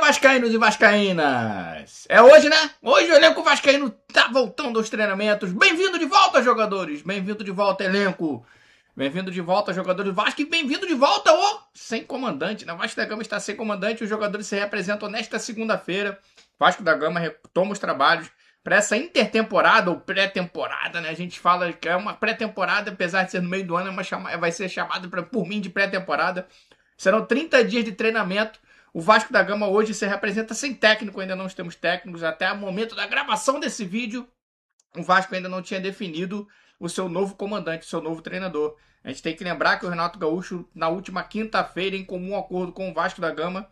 vascaínos e vascaínas! É hoje, né? Hoje o elenco vascaíno tá voltando aos treinamentos. Bem-vindo de volta, jogadores! Bem-vindo de volta, elenco! Bem-vindo de volta, jogadores do Vasco, e bem-vindo de volta o sem comandante, né? O Vasco da Gama está sem comandante, os jogadores se representam nesta segunda-feira. Vasco da Gama retoma os trabalhos para essa intertemporada ou pré-temporada, né? A gente fala que é uma pré-temporada, apesar de ser no meio do ano, vai ser chamado por mim de pré-temporada. Serão 30 dias de treinamento. O Vasco da Gama hoje se representa sem técnico, ainda não temos técnicos. Até o momento da gravação desse vídeo, o Vasco ainda não tinha definido o seu novo comandante, o seu novo treinador. A gente tem que lembrar que o Renato Gaúcho, na última quinta-feira, em comum acordo com o Vasco da Gama,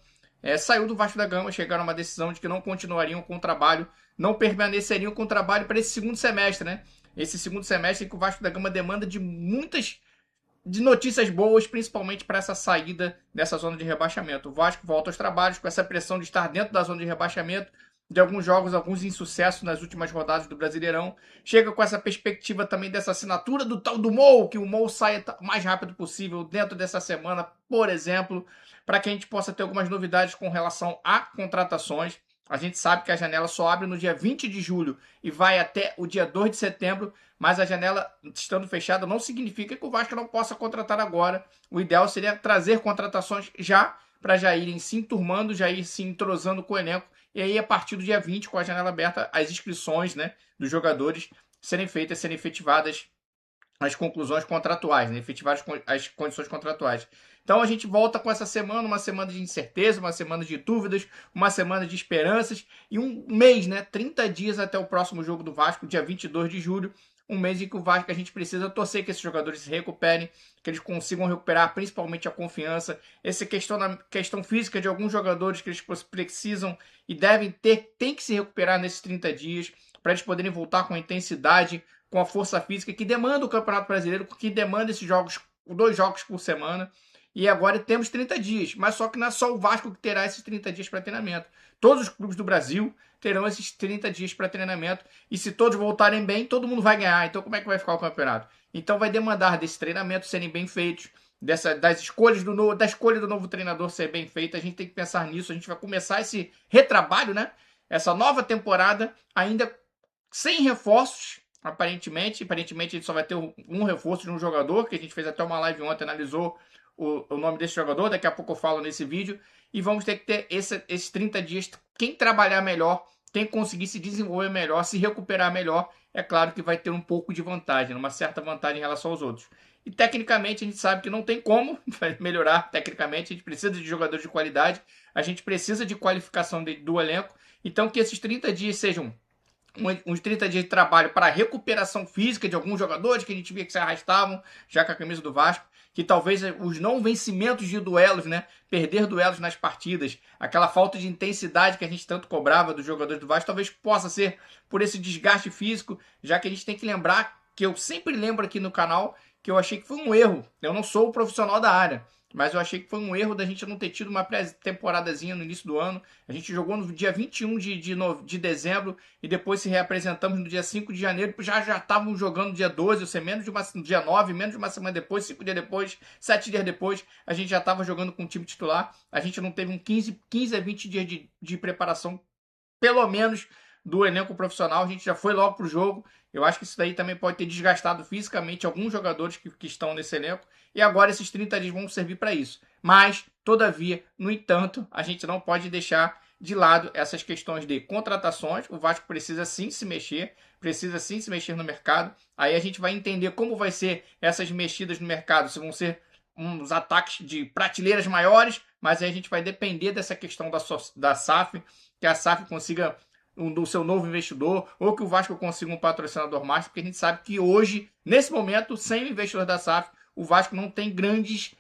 saiu do Vasco da Gama, chegaram a uma decisão de que não continuariam com o trabalho, não permaneceriam com o trabalho para esse segundo semestre, né? Esse segundo semestre em que o Vasco da Gama demanda de notícias boas, principalmente para essa saída dessa zona de rebaixamento. O Vasco volta aos trabalhos com essa pressão de estar dentro da zona de rebaixamento, de alguns jogos, alguns insucessos nas últimas rodadas do Brasileirão. Chega com essa perspectiva também dessa assinatura do tal do Mou, que o Mou saia o mais rápido possível dentro dessa semana, por exemplo, para que a gente possa ter algumas novidades com relação a contratações. A gente sabe que a janela só abre no dia 20 de julho e vai até o dia 2 de setembro, mas a janela estando fechada não significa que o Vasco não possa contratar agora. O ideal seria trazer contratações já, para já irem se enturmando, já ir se entrosando com o elenco, e aí a partir do dia 20, com a janela aberta, as inscrições, né, dos jogadores serem feitas, serem efetivadas as conclusões contratuais, né, efetivar as condições contratuais. Então a gente volta com essa semana, uma semana de incerteza, uma semana de dúvidas, uma semana de esperanças e um mês, né, 30 dias até o próximo jogo do Vasco, dia 22 de julho, um mês em que o Vasco a gente precisa torcer que esses jogadores se recuperem, que eles consigam recuperar principalmente a confiança, essa questão física de alguns jogadores que eles precisam e tem que se recuperar nesses 30 dias, para eles poderem voltar com a intensidade, com a força física que demanda o Campeonato Brasileiro, que demanda esses jogos, 2 jogos por semana. E agora temos 30 dias, mas só que não é só o Vasco que terá esses 30 dias para treinamento. Todos os clubes do Brasil terão esses 30 dias para treinamento, e se todos voltarem bem, todo mundo vai ganhar. Então como é que vai ficar o campeonato? Então vai demandar desse treinamento serem bem feitos, da escolha do novo treinador ser bem feita. A gente tem que pensar nisso, a gente vai começar esse retrabalho, né? Essa nova temporada ainda sem reforços. Aparentemente a gente só vai ter um reforço de um jogador, que a gente fez até uma live ontem, analisou o nome desse jogador, daqui a pouco eu falo nesse vídeo, e vamos ter que ter esses 30 dias, quem trabalhar melhor, quem conseguir se desenvolver melhor, se recuperar melhor, é claro que vai ter um pouco de vantagem, uma certa vantagem em relação aos outros. E tecnicamente a gente sabe que não tem como melhorar tecnicamente, a gente precisa de jogadores de qualidade, a gente precisa de qualificação do elenco, então que esses 30 dias sejam uns 30 dias de trabalho para a recuperação física de alguns jogadores que a gente via que se arrastavam já com a camisa do Vasco, que talvez os não vencimentos de duelos, né, perder duelos nas partidas, aquela falta de intensidade que a gente tanto cobrava dos jogadores do Vasco, talvez possa ser por esse desgaste físico, já que a gente tem que lembrar, que eu sempre lembro aqui no canal, que eu achei que foi um erro. Eu não sou o profissional da área, mas eu achei que foi um erro da gente não ter tido uma pré-temporadazinha no início do ano. A gente jogou no dia 21 de dezembro e depois se reapresentamos no dia 5 de janeiro. Já estávamos jogando no dia 12, ou seja, no dia 9, menos de uma semana depois, 5 dias depois, 7 dias depois, a gente já estava jogando com o time titular. A gente não teve 15 a 20 dias de preparação, pelo menos, do elenco profissional. A gente já foi logo para o jogo. Eu acho que isso daí também pode ter desgastado fisicamente alguns jogadores que estão nesse elenco. E agora esses 30 dias vão servir para isso. Mas, todavia, no entanto, a gente não pode deixar de lado essas questões de contratações. O Vasco precisa sim se mexer, no mercado. Aí a gente vai entender como vai ser essas mexidas no mercado, se vão ser uns ataques de prateleiras maiores, mas aí a gente vai depender dessa questão da SAF, que a SAF consiga do seu novo investidor, ou que o Vasco consiga um patrocinador mais, porque a gente sabe que hoje, nesse momento, sem o investidor da SAF, o Vasco não tem grande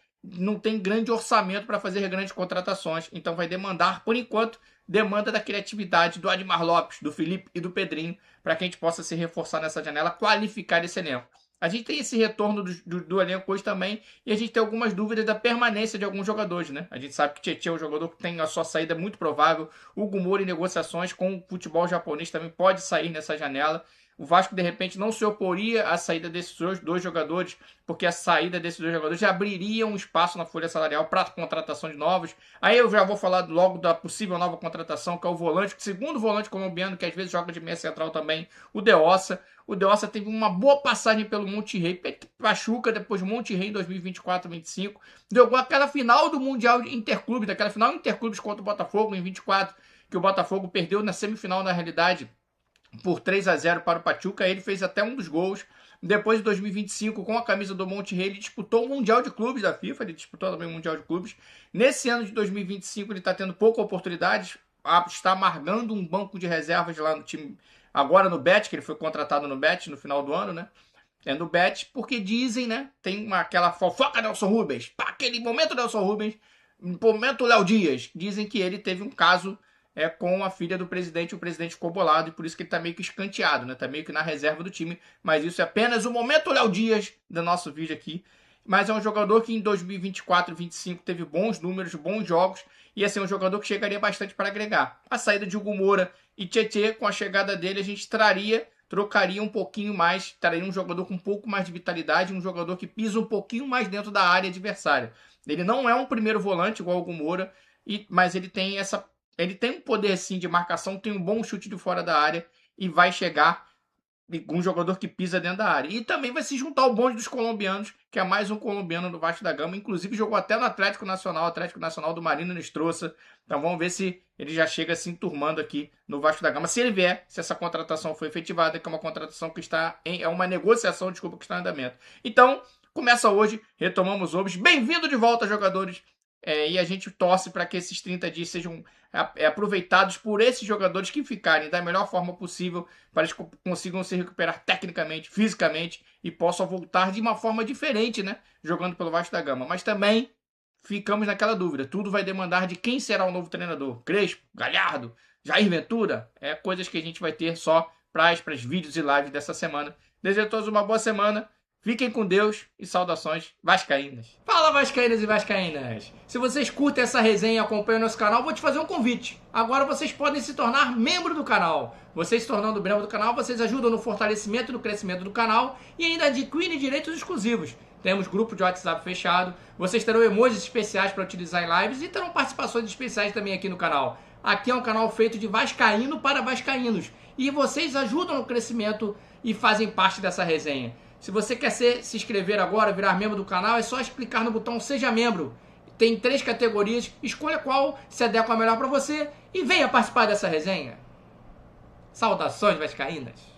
orçamento para fazer grandes contratações, então vai demandar, por enquanto, demanda da criatividade do Admar Lopes, do Felipe e do Pedrinho, para que a gente possa se reforçar nessa janela, qualificar esse elenco. A gente tem esse retorno do elenco hoje também, e a gente tem algumas dúvidas da permanência de alguns jogadores, né? A gente sabe que Tietchan é um jogador que tem a sua saída muito provável. O Hugo Moura, em negociações com o futebol japonês, também pode sair nessa janela. o Vasco de repente não se oporia à saída desses dois jogadores, porque a saída desses dois jogadores já abriria um espaço na folha salarial para a contratação de novos. Aí eu já vou falar logo da possível nova contratação, que é o volante, o segundo volante colombiano, que às vezes joga de meia central também, o De Ossa. O De Ossa teve uma boa passagem pelo Monterrey, Pachuca, depois Monterrey em 2024-25. Jogou aquela final do Mundial Interclubes, daquela final Interclubes contra o Botafogo em 24, que o Botafogo perdeu na semifinal, na realidade, por 3-0 para o Pachuca. Ele fez até um dos gols. Depois de 2025, com a camisa do Monterrey, ele disputou o Mundial de Clubes da FIFA, ele disputou também o Mundial de Clubes. Nesse ano de 2025, ele está tendo pouca oportunidade, está amargando um banco de reservas lá no time, agora no Bet, que ele foi contratado no Bet no final do ano, né? É no Bet, porque dizem, né? Tem aquela fofoca Nelson Rubens, aquele momento Nelson Rubens, momento Léo Dias, dizem que ele teve um caso com a filha do presidente, o presidente ficou bolado, e por isso que ele tá meio que escanteado, né? Tá meio que na reserva do time, mas isso é apenas o momento Léo Dias do nosso vídeo aqui. Mas é um jogador que em 2024 e 2025 teve bons números, bons jogos, e assim, um jogador que chegaria bastante para agregar. A saída de Hugo Moura e Tietê, com a chegada dele, a gente trocaria um pouquinho mais, traria um jogador com um pouco mais de vitalidade, um jogador que pisa um pouquinho mais dentro da área adversária. Ele não é um primeiro volante igual o Hugo Moura, mas ele tem um poder sim de marcação, tem um bom chute de fora da área e vai chegar um jogador que pisa dentro da área. E também vai se juntar ao bonde dos colombianos, que é mais um colombiano no Vasco da Gama. Inclusive jogou até no Atlético Nacional do Marino Nostrosa. Então vamos ver se ele já chega se enturmando aqui no Vasco da Gama. Se ele vier, se essa contratação foi efetivada, que é uma contratação que é uma negociação, que está em andamento. Então, começa hoje, retomamos hoje. Bem-vindo de volta, jogadores. E a gente torce para que esses 30 dias sejam aproveitados por esses jogadores que ficarem da melhor forma possível, para eles consigam se recuperar tecnicamente, fisicamente e possam voltar de uma forma diferente, né? Jogando pelo Vasco da Gama. Mas também ficamos naquela dúvida. Tudo vai demandar de quem será o novo treinador. Crespo, Galhardo, Jair Ventura. Coisas que a gente vai ter só para os vídeos e lives dessa semana. Desejo a todos uma boa semana. Fiquem com Deus e saudações vascaínas. Fala, vascaínas e vascaínas! Se vocês curtem essa resenha e acompanham nosso canal, vou te fazer um convite. Agora vocês podem se tornar membro do canal. Vocês se tornando membro do canal, vocês ajudam no fortalecimento e no crescimento do canal e ainda adquirem direitos exclusivos. Temos grupo de WhatsApp fechado, vocês terão emojis especiais para utilizar em lives e terão participações especiais também aqui no canal. Aqui é um canal feito de vascaíno para vascaínos e vocês ajudam no crescimento e fazem parte dessa resenha. Se você quer se inscrever agora, virar membro do canal, é só clicar no botão Seja Membro. Tem 3 categorias, escolha qual se adequa melhor para você e venha participar dessa resenha. Saudações vascaínas!